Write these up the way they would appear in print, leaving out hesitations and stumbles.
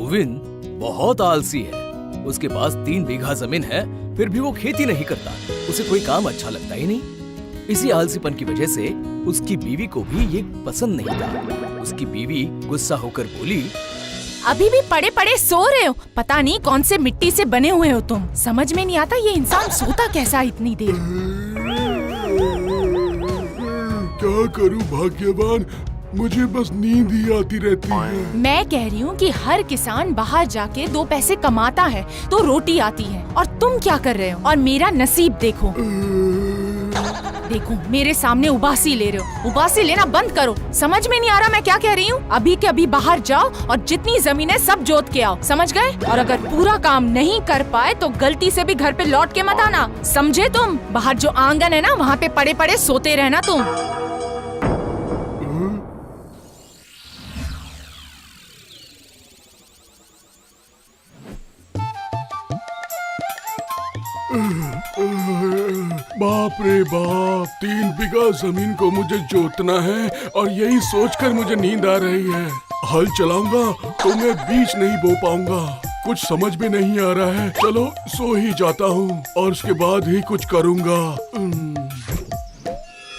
गोविंद बहुत आलसी है। उसके पास 3 बीघा जमीन है, फिर भी वो खेती नहीं करता। उसे कोई काम अच्छा लगता ही नहीं। इसी आलसीपन की वजह से उसकी बीवी को भी ये पसंद नहीं था। उसकी बीवी गुस्सा होकर बोली, अभी भी पड़े पड़े सो रहे हो? पता नहीं कौन से मिट्टी से बने हुए हो तुम। समझ में नहीं आता ये इंसान सोता कैसा इतनी देर। क्या करूं भाग्यवान, मुझे बस नींद ही आती रहती है। मैं कह रही हूँ कि हर किसान बाहर जाके 2 पैसे कमाता है तो रोटी आती है, और तुम क्या कर रहे हो? और मेरा नसीब देखो। देखो मेरे सामने उबासी ले रहे हो। उबासी लेना बंद करो। समझ में नहीं आ रहा मैं क्या कह रही हूँ? अभी के अभी बाहर जाओ और जितनी जमीन है सब जोत के आओ, समझ गए? और अगर पूरा काम नहीं कर पाए तो गलती से भी घर पे लौट के मत आना, समझे तुम? बाहर जो आंगन है ना, वहाँ पे पड़े पड़े सोते रहना तुम। बाप रे बाप, 3 बीघा जमीन को मुझे जोतना है और यही सोचकर मुझे नींद आ रही है। हल चलाऊंगा तो मैं बीज नहीं बो पाऊंगा। कुछ समझ में नहीं आ रहा है। चलो सो ही जाता हूँ और उसके बाद ही कुछ करूंगा।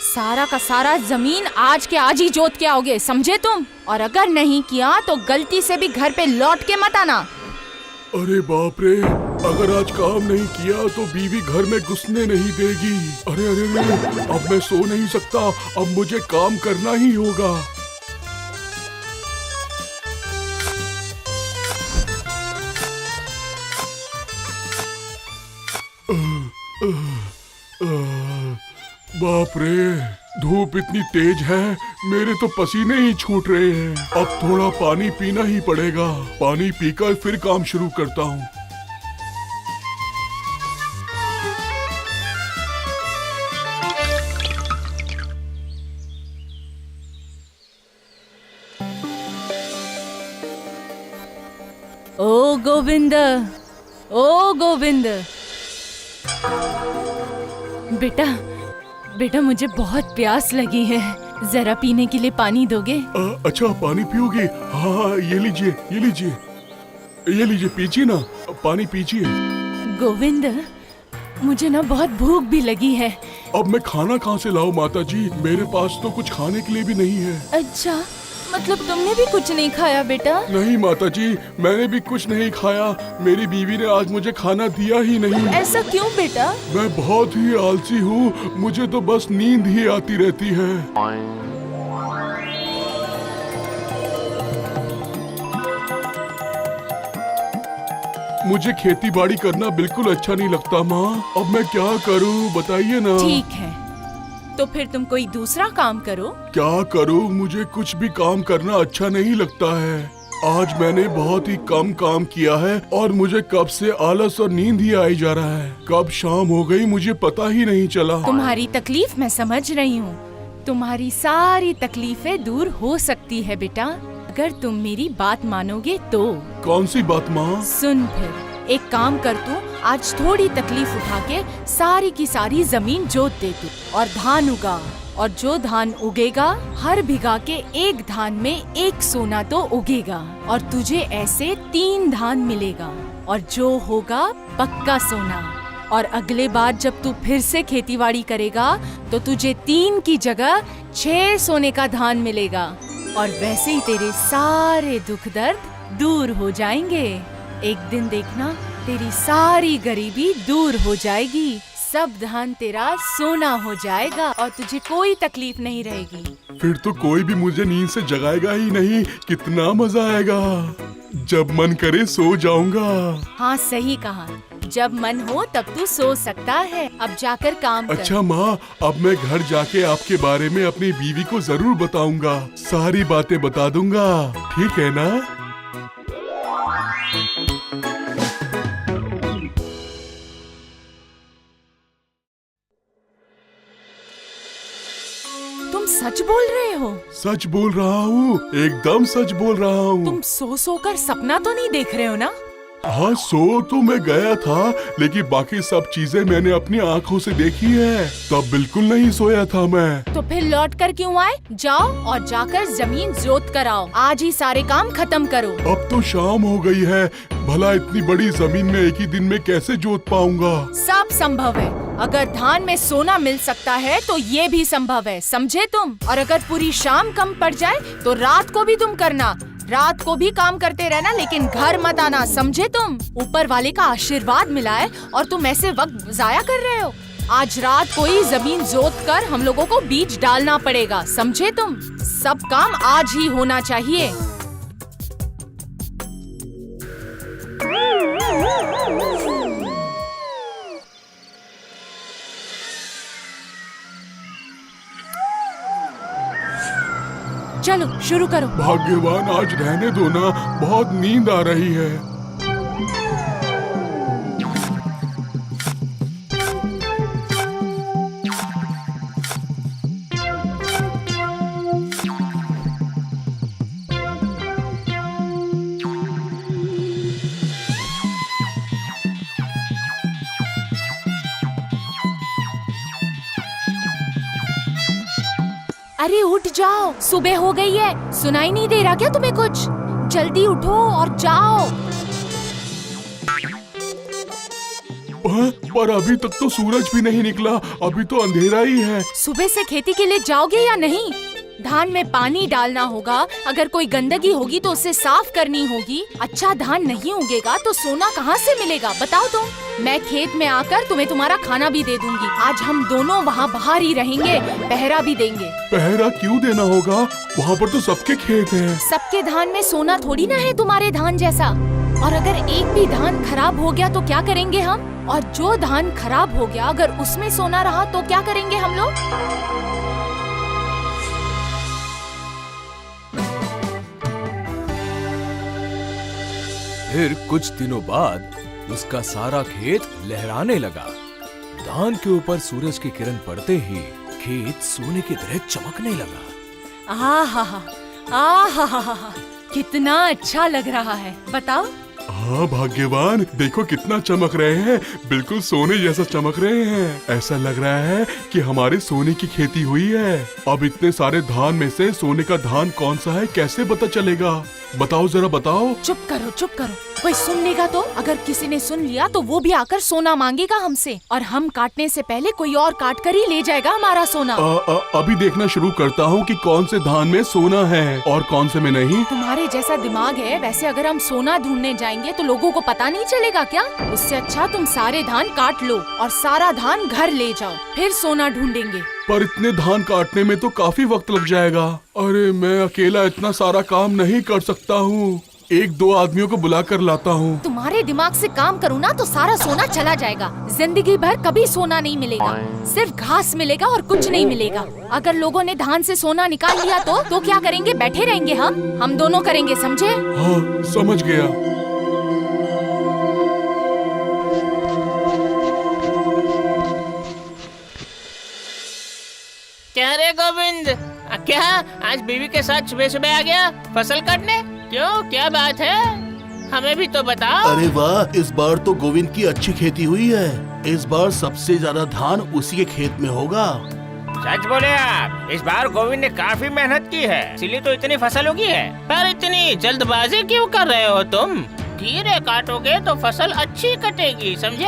सारा का सारा जमीन आज के आज ही जोत के आओगे, समझे तुम? और अगर नहीं किया तो गलती से भी घर पे लौट के मत आना। अरे बाप रे, अगर आज काम नहीं किया तो बीवी घर में घुसने नहीं देगी। अरे अरे अरे, अब मैं सो नहीं सकता, अब मुझे काम करना ही होगा। बाप रे, धूप इतनी तेज है, मेरे तो पसीने ही छूट रहे हैं। अब थोड़ा पानी पीना ही पड़ेगा। पानी पीकर फिर काम शुरू करता हूँ। ओ गोविंद, ओ गोविंद। बेटा बेटा, मुझे बहुत प्यास लगी है, जरा पीने के लिए पानी दोगे? अच्छा, पानी पियोगे? हाँ, ये लीजिए, ये लीजिए, ये लीजिए, पीजिए ना, पानी पीजिए। गोविंद, मुझे ना बहुत भूख भी लगी है। अब मैं खाना कहाँ से लाऊं माता जी? मेरे पास तो कुछ खाने के लिए भी नहीं है। अच्छा, मतलब तुमने भी कुछ नहीं खाया बेटा? नहीं माता जी, मैंने भी कुछ नहीं खाया। मेरी बीवी ने आज मुझे खाना दिया ही नहीं। ऐसा क्यों बेटा? मैं बहुत ही आलसी हूँ, मुझे तो बस नींद ही आती रहती है। मुझे खेती बाड़ी करना बिल्कुल अच्छा नहीं लगता माँ। अब मैं क्या करूँ बताइए ना। ठीक है, तो फिर तुम कोई दूसरा काम करो। क्या करूँ? मुझे कुछ भी काम करना अच्छा नहीं लगता है। आज मैंने बहुत ही कम काम किया है और मुझे कब से आलस और नींद ही आई जा रहा है। कब शाम हो गई मुझे पता ही नहीं चला। तुम्हारी तकलीफ मैं समझ रही हूँ। तुम्हारी सारी तकलीफें दूर हो सकती है बेटा, अगर तुम मेरी बात मानोगे तो। कौन सी बात माँ? सुन फिर, एक काम कर तू, आज थोड़ी तकलीफ उठा के सारी की सारी जमीन जोत दे तू और धान उगा। और जो धान उगेगा, हर बीघा के 1 धान में 1 सोना तो उगेगा और तुझे ऐसे 3 धान मिलेगा और जो होगा पक्का सोना। और अगले बार जब तू फिर से खेतीबाड़ी करेगा तो तुझे 3 की जगह 6 सोने का धान मिलेगा और वैसे ही तेरे सारे दुख दर्द दूर हो जाएंगे। एक दिन देखना, तेरी सारी गरीबी दूर हो जाएगी, सब धान तेरा सोना हो जाएगा और तुझे कोई तकलीफ नहीं रहेगी। फिर तो कोई भी मुझे नींद से जगाएगा ही नहीं। कितना मजा आएगा। जब मन करे सो जाऊंगा। हाँ, सही कहा, जब मन हो तब तू सो सकता है। अब जाकर काम कर। अच्छा माँ, अब मैं घर जाके आपके बारे में अपनी बीवी को जरूर बताऊंगा। सारी बातें बता दूंगा, ठीक है ना? तुम सच बोल रहे हो? सच बोल रहा हूँ, एकदम सच बोल रहा हूँ। तुम सो कर सपना तो नहीं देख रहे हो ना? हाँ, सो तो मैं गया था, लेकिन बाकी सब चीजें मैंने अपनी आंखों से देखी है। तब बिल्कुल नहीं सोया था मैं। तो फिर लौट कर क्यों आए? जाओ और जाकर जमीन जोत कर आओ। आज ही सारे काम खत्म करो। अब तो शाम हो गई है, भला इतनी बड़ी जमीन में एक ही दिन में कैसे जोत पाऊंगा? सब संभव है। अगर धान में सोना मिल सकता है तो ये भी संभव है, समझे तुम? और अगर पूरी शाम कम पड़ जाए तो रात को भी तुम करना। रात को भी काम करते रहना, लेकिन घर मत आना, समझे तुम? ऊपर वाले का आशीर्वाद मिला है और तुम ऐसे वक्त जाया कर रहे हो। आज रात को ही जमीन जोत कर हम लोगों को बीज डालना पड़ेगा, समझे तुम? सब काम आज ही होना चाहिए। चलो शुरू करो। भाग्यवान, आज रहने दो ना, बहुत नींद आ रही है। अरे उठ जाओ, सुबह हो गई है। सुनाई नहीं दे रहा क्या तुम्हें कुछ? जल्दी उठो और जाओ। पर अभी तक तो सूरज भी नहीं निकला, अभी तो अंधेरा ही है। सुबह से खेती के लिए जाओगे या नहीं? धान में पानी डालना होगा, अगर कोई गंदगी होगी तो उसे साफ करनी होगी। अच्छा धान नहीं उगेगा तो सोना कहाँ से मिलेगा, बताओ तुम? मैं खेत में आकर तुम्हें तुम्हारा खाना भी दे दूंगी। आज हम दोनों वहाँ बाहर ही रहेंगे, पहरा भी देंगे। पहरा क्यों देना होगा? वहाँ पर तो सबके खेत हैं। सबके धान में सोना थोड़ी ना है तुम्हारे धान जैसा। और अगर एक भी धान खराब हो गया तो क्या करेंगे हम? और जो धान खराब हो गया अगर उसमें सोना रहा तो क्या करेंगे हम लोग? फिर कुछ दिनों बाद उसका सारा खेत लहराने लगा। धान के ऊपर सूरज की किरण पड़ते ही खेत सोने की तरह चमकने लगा। आहा, कितना अच्छा लग रहा है, बताओ? हाँ भाग्यवान, देखो कितना चमक रहे हैं, बिल्कुल सोने जैसा चमक रहे हैं। ऐसा लग रहा है कि हमारे सोने की खेती हुई है। अब इतने सारे धान में से सोने का धान कौन सा है, कैसे पता चलेगा? बताओ जरा बताओ। चुप करो, चुप करो। कोई सुन लेगा तो? अगर किसी ने सुन लिया तो वो भी आकर सोना मांगेगा हमसे, और हम काटने से पहले कोई और काट कर ही ले जाएगा हमारा सोना। अभी देखना शुरू करता हूँ कि कौन से धान में सोना है और कौन से में नहीं। तुम्हारे जैसा दिमाग है, वैसे अगर हम सोना ढूंढने जाएंगे तो लोगों को पता नहीं चलेगा क्या? उससे अच्छा तुम सारे धान काट लो और सारा धान घर ले जाओ, फिर सोना ढूंढेंगे। पर इतने धान काटने में तो काफी वक्त लग जाएगा। अरे मैं अकेला इतना सारा काम नहीं कर सकता हूँ, एक दो आदमियों को बुला कर लाता हूँ। तुम्हारे दिमाग से काम करूँ ना तो सारा सोना चला जाएगा। जिंदगी भर कभी सोना नहीं मिलेगा, सिर्फ घास मिलेगा और कुछ नहीं मिलेगा। अगर लोगों ने धान से सोना निकाल लिया तो क्या करेंगे? बैठे रहेंगे हम दोनों करेंगे, समझे? हाँ समझ गया। क्या रे गोविंद, क्या आज बीवी के साथ सुबह सुबह आ गया फसल काटने? क्यों, क्या बात है? हमें भी तो बताओ। अरे वाह, इस बार तो गोविंद की अच्छी खेती हुई है। इस बार सबसे ज्यादा धान उसी के खेत में होगा। सच बोले आप, इस बार गोविंद ने काफी मेहनत की है, इसीलिए तो इतनी फसल उगी है। पर इतनी जल्दबाजी क्यों कर रहे हो तुम? धीरे काटोगे तो फसल अच्छी कटेगी, समझे?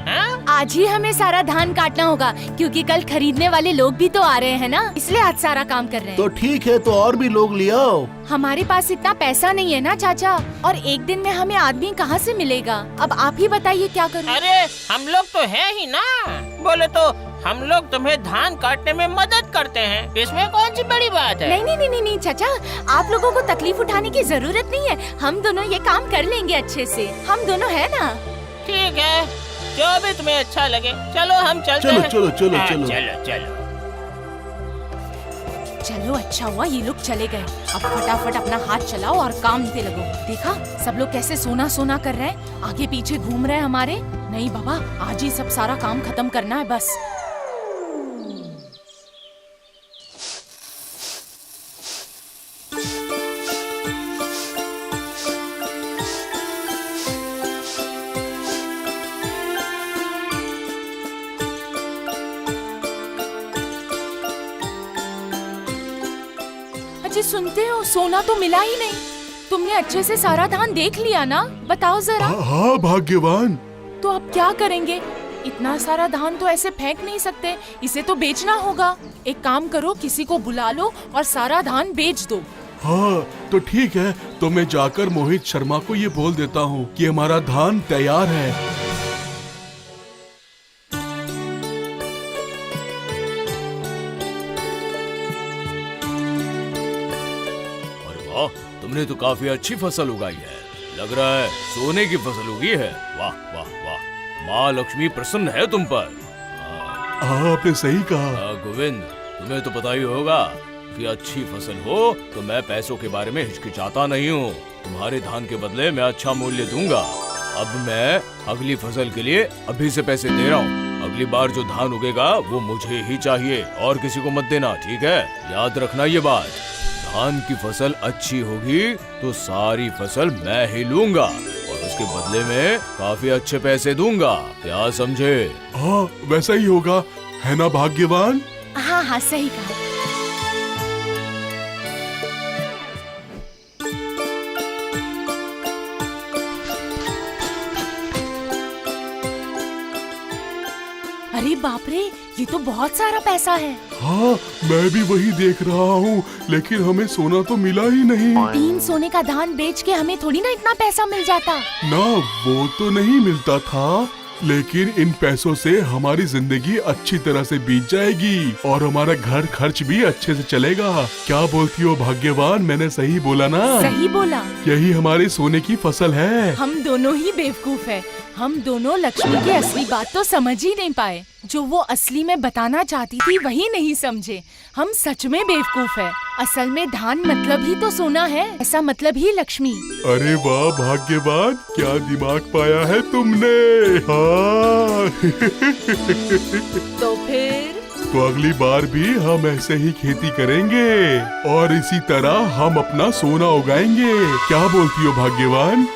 हाँ? आज ही हमें सारा धान काटना होगा, क्योंकि कल खरीदने वाले लोग भी तो आ रहे हैं ना, इसलिए आज सारा काम कर रहे हैं। तो ठीक है, तो और भी लोग ले आओ। हमारे पास इतना पैसा नहीं है ना चाचा, और एक दिन में हमें आदमी कहाँ से मिलेगा? अब आप ही बताइए क्या करूं? अरे हम लोग तो हैं ही ना, बोले तो हम लोग तुम्हें धान काटने में मदद करते हैं, इसमें कौन सी बड़ी बात है? नहीं चाचा, आप लोगों को तकलीफ उठाने की जरूरत नहीं है। हम दोनों ये काम कर लेंगे अच्छे से, हम दोनों है ना। ठीक है, जो भी तुम्हें अच्छा लगे। चलो हम चलते हैं। चलो चलो हाँ, चलो। चलो। चलो अच्छा हुआ ये लोग चले गए। अब फटाफट अपना हाथ चलाओ और काम पे लगो। देखा सब लोग कैसे सोना सोना कर रहे हैं, आगे पीछे घूम रहे हैं हमारे। नहीं बाबा, आज ही सब सारा काम खत्म करना है बस। जी सुनते हो, सोना तो मिला ही नहीं। तुमने अच्छे से सारा धान देख लिया ना? बताओ जरा। हाँ भाग्यवान। तो अब क्या करेंगे? इतना सारा धान तो ऐसे फेंक नहीं सकते, इसे तो बेचना होगा। एक काम करो, किसी को बुला लो और सारा धान बेच दो। हाँ तो ठीक है, तो मैं जाकर मोहित शर्मा को ये बोल देता हूँ कि हमारा धान तैयार है। अरे वाह, तुमने तो काफी अच्छी फसल उगाई है। लग रहा है सोने की फसल उगी है। वाह वाह वाह, माँ लक्ष्मी प्रसन्न है तुम पर। हाँ आपने सही कहा। गोविंद, तुम्हें तो पता ही होगा कि अच्छी फसल हो तो मैं पैसों के बारे में हिचकिचाता नहीं हूँ। तुम्हारे धान के बदले मैं अच्छा मूल्य दूंगा। अब मैं अगली फसल के लिए अभी से पैसे दे रहा हूँ। अगली बार जो धान उगेगा वो मुझे ही चाहिए और किसी को मत देना, ठीक है? याद रखना ये बात। धान की फसल अच्छी होगी तो सारी फसल मैं ही लूंगा और उसके बदले में काफी अच्छे पैसे दूंगा। क्या समझे? हाँ वैसा ही होगा, है ना भाग्यवान? हाँ हाँ सही कहा। अरे बाप रे, ये तो बहुत सारा पैसा है। हाँ मैं भी वही देख रहा हूँ, लेकिन हमें सोना तो मिला ही नहीं। 3 सोने का धान बेच के हमें थोड़ी ना इतना पैसा मिल जाता। ना वो तो नहीं मिलता था, लेकिन इन पैसों से हमारी जिंदगी अच्छी तरह से बीत जाएगी और हमारा घर खर्च भी अच्छे से चलेगा। क्या बोलती हो भाग्यवान, मैंने सही बोला ना? सही बोला। यही हमारी सोने की फसल है। हम दोनों ही बेवकूफ है। हम दोनों लक्ष्मी की असली बात तो समझ ही नहीं पाए। जो वो असली में बताना चाहती थी वही नहीं समझे। हम सच में बेवकूफ है। असल में धान मतलब ही तो सोना है, ऐसा मतलब ही लक्ष्मी। अरे वाह भाग्यवान, क्या दिमाग पाया है तुमने। हाँ तो फिर तो अगली बार भी हम ऐसे ही खेती करेंगे और इसी तरह हम अपना सोना उगाएंगे। क्या बोलती हो भाग्यवान?